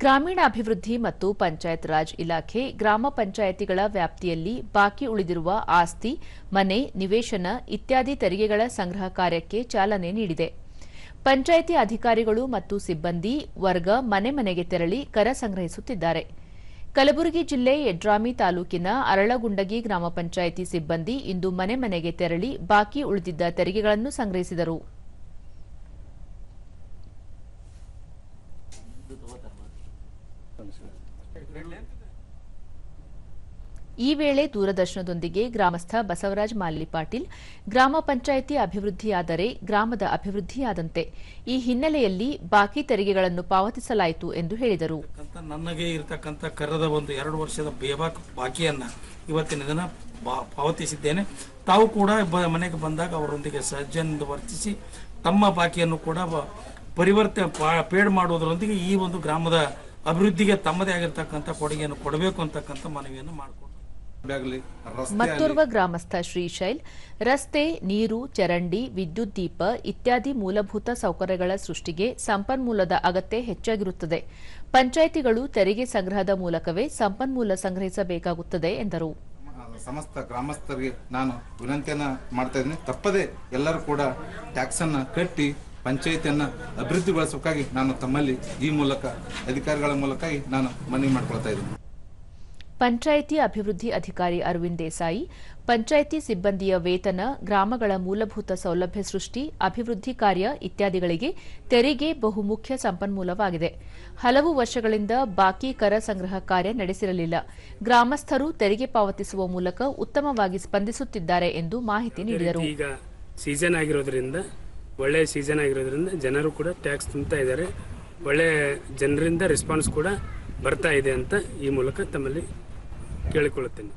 ಗ್ರಾಮೀಣಾಭಿವೃದ್ಧಿ ಮತ್ತು ಪಂಚಾಯತ್ ರಾಜ್ ಇಲಾಖೆ ಗ್ರಾಮ ಪಂಚಾಯಿತಿಗಳ ವ್ಯಾಪ್ತಿಯಲ್ಲಿ ಬಾಕಿ ಉಳಿದಿರುವ ಆಸ್ತಿ, ಮನೆ, ನಿವೇಶನ ಇತ್ಯಾದಿ ತೆರಿಗೆಗಳ ಸಂಗ್ರಹ ಕಾರ್ಯಕ್ಕೆ ಚಾಲನೆ ನೀಡಿದೆ. ಪಂಚಾಯಿತಿ ಅಧಿಕಾರಿಗಳು ಮತ್ತು ಸಿಬ್ಬಂದಿ ವರ್ಗ ಮನೆ ಮನೆಗೆ ತೆರಳಿ ಕರ ಸಂಗ್ರಹಿಸುತ್ತಿದ್ದಾರೆ. ಕಲಬುರಗಿ ಜಿಲ್ಲೆ ಯಡ್ರಾಮಿ ತಾಲೂಕಿನ ಅರಳಗುಂಡಗಿ ಗ್ರಾಮ ಪಂಚಾಯಿತಿ ಸಿಬ್ಬಂದಿ ಇಂದು ಮನೆ ಮನೆಗೆ ತೆರಳಿ ಬಾಕಿ ಉಳಿದಿದ್ದ ತೆರಿಗೆಗಳನ್ನು ಸಂಗ್ರಹಿಸಿದರು. ಈ ವೇಳೆ ದೂರದರ್ಶನದೊಂದಿಗೆ ಗ್ರಾಮಸ್ಥ ಬಸವರಾಜ ಮಾಲಿ ಪಾಟೀಲ್, ಗ್ರಾಮ ಪಂಚಾಯಿತಿ ಅಭಿವೃದ್ಧಿಯಾದರೆ ಗ್ರಾಮದ ಅಭಿವೃದ್ಧಿಯಾದಂತೆ, ಈ ಹಿನ್ನೆಲೆಯಲ್ಲಿ ಬಾಕಿ ತೆರಿಗೆಗಳನ್ನು ಪಾವತಿಸಲಾಯಿತು ಎಂದು ಹೇಳಿದರು. ನನಗೆ ಇರತಕ್ಕಂಥ ಕರದ ಒಂದು 2 ವರ್ಷದ ಬಾಕಿಯನ್ನ ಇವತ್ತಿನ ದಿನ ಪಾವತಿಸಿದ್ದೇನೆ. ತಾವು ಕೂಡ ಮನೆಗೆ ಬಂದಾಗ ಅವರೊಂದಿಗೆ ಸಜ್ಜನಿಂದ ವರ್ತಿಸಿ ತಮ್ಮ ಬಾಕಿಯನ್ನು ಕೂಡ ಪೇಡ್ ಮಾಡುವುದರೊಂದಿಗೆ ಈ ಒಂದು ಗ್ರಾಮದ ಅಭಿವೃದ್ಧಿಗೆ ತಮ್ಮದೇ ಆಗಿರತಕ್ಕಂಥ ಕೊಡುಗೆಯನ್ನು ಕೊಡಬೇಕು ಅಂತಕ್ಕಂಥ ಮನವಿಯನ್ನು ಮಾಡಿಕೊಂಡು ಮತ್ತೋರ್ವ ಗ್ರಾಮಸ್ಥ ಶ್ರೀಶೈಲ್, ರಸ್ತೆ, ನೀರು, ಚರಂಡಿ, ವಿದ್ಯುತ್ ದೀಪ ಇತ್ಯಾದಿ ಮೂಲಭೂತ ಸೌಕರ್ಯಗಳ ಸೃಷ್ಟಿಗೆ ಸಂಪನ್ಮೂಲದ ಅಗತ್ಯ ಹೆಚ್ಚಾಗಿರುತ್ತದೆ. ಪಂಚಾಯಿತಿಗಳು ತೆರಿಗೆ ಸಂಗ್ರಹದ ಮೂಲಕವೇ ಸಂಪನ್ಮೂಲ ಸಂಗ್ರಹಿಸಬೇಕಾಗುತ್ತದೆ ಎಂದರು. ಸಮಸ್ತ ಗ್ರಾಮಸ್ಥರಿಗೆ ನಾನು ವಿನಂತಿಯನ್ನ ಮಾಡ್ತಾ ಇದ್ದೀನಿ. ತಪ್ಪದೆ ಎಲ್ಲರೂ ಕೂಡ ಟ್ಯಾಕ್ಸ್ ಅನ್ನ ಕಟ್ಟಿ ಪಂಚಾಯಿತಿಯನ್ನ ಅಭಿವೃದ್ಧಿಗೊಳಿಸಬೇಕಾಗಿ ನಾನು ತಮ್ಮಲ್ಲಿ ಈ ಮೂಲಕ ಅಧಿಕಾರಿಗಳ ಮೂಲಕ ನಾನು ಮನವಿ ಮಾಡಿಕೊಳ್ತಾ ಇದ್ದೀನಿ. ಪಂಚಾಯಿತಿ ಅಭಿವೃದ್ಧಿ ಅಧಿಕಾರಿ ಅರವಿಂದ್ ದೇಸಾಯಿ, ಪಂಚಾಯಿತಿ ಸಿಬ್ಬಂದಿಯ ವೇತನ, ಗ್ರಾಮಗಳ ಮೂಲಭೂತ ಸೌಲಭ್ಯ ಸೃಷ್ಟಿ, ಅಭಿವೃದ್ಧಿ ಕಾರ್ಯ ಇತ್ಯಾದಿಗಳಿಗೆ ತೆರಿಗೆ ಬಹುಮುಖ್ಯ ಸಂಪನ್ಮೂಲವಾಗಿದೆ. ಹಲವು ವರ್ಷಗಳಿಂದ ಬಾಕಿ ಕರ ಸಂಗ್ರಹ ಕಾರ್ಯ ನಡೆಸಿರಲಿಲ್ಲ. ಗ್ರಾಮಸ್ಥರು ತೆರಿಗೆ ಪಾವತಿಸುವ ಮೂಲಕ ಉತ್ತಮವಾಗಿ ಸ್ಪಂದಿಸುತ್ತಿದ್ದಾರೆ ಎಂದು ಮಾಹಿತಿ ನೀಡಿದರು. ಈಗ ಸೀಸನ್ ಆಗಿರೋದ್ರಿಂದ ಒಳ್ಳೆಯ ಸೀಸನ್ ಆಗಿರೋದ್ರಿಂದ ಜನರು ಕೂಡ ಟ್ಯಾಕ್ಸ್ ತುಂಬ್ತಾ ಇದ್ದಾರೆ. ಒಳ್ಳೆಯ ಜನರಿಂದ ರೆಸ್ಪಾನ್ಸ್ ಕೂಡ ಬರ್ತಾ ಇದೆ ಅಂತ ಈ ಮೂಲಕ ತಮ್ಮಲ್ಲಿ ಕೇಳಿಕೊಳ್ಳುತ್ತೇನೆ.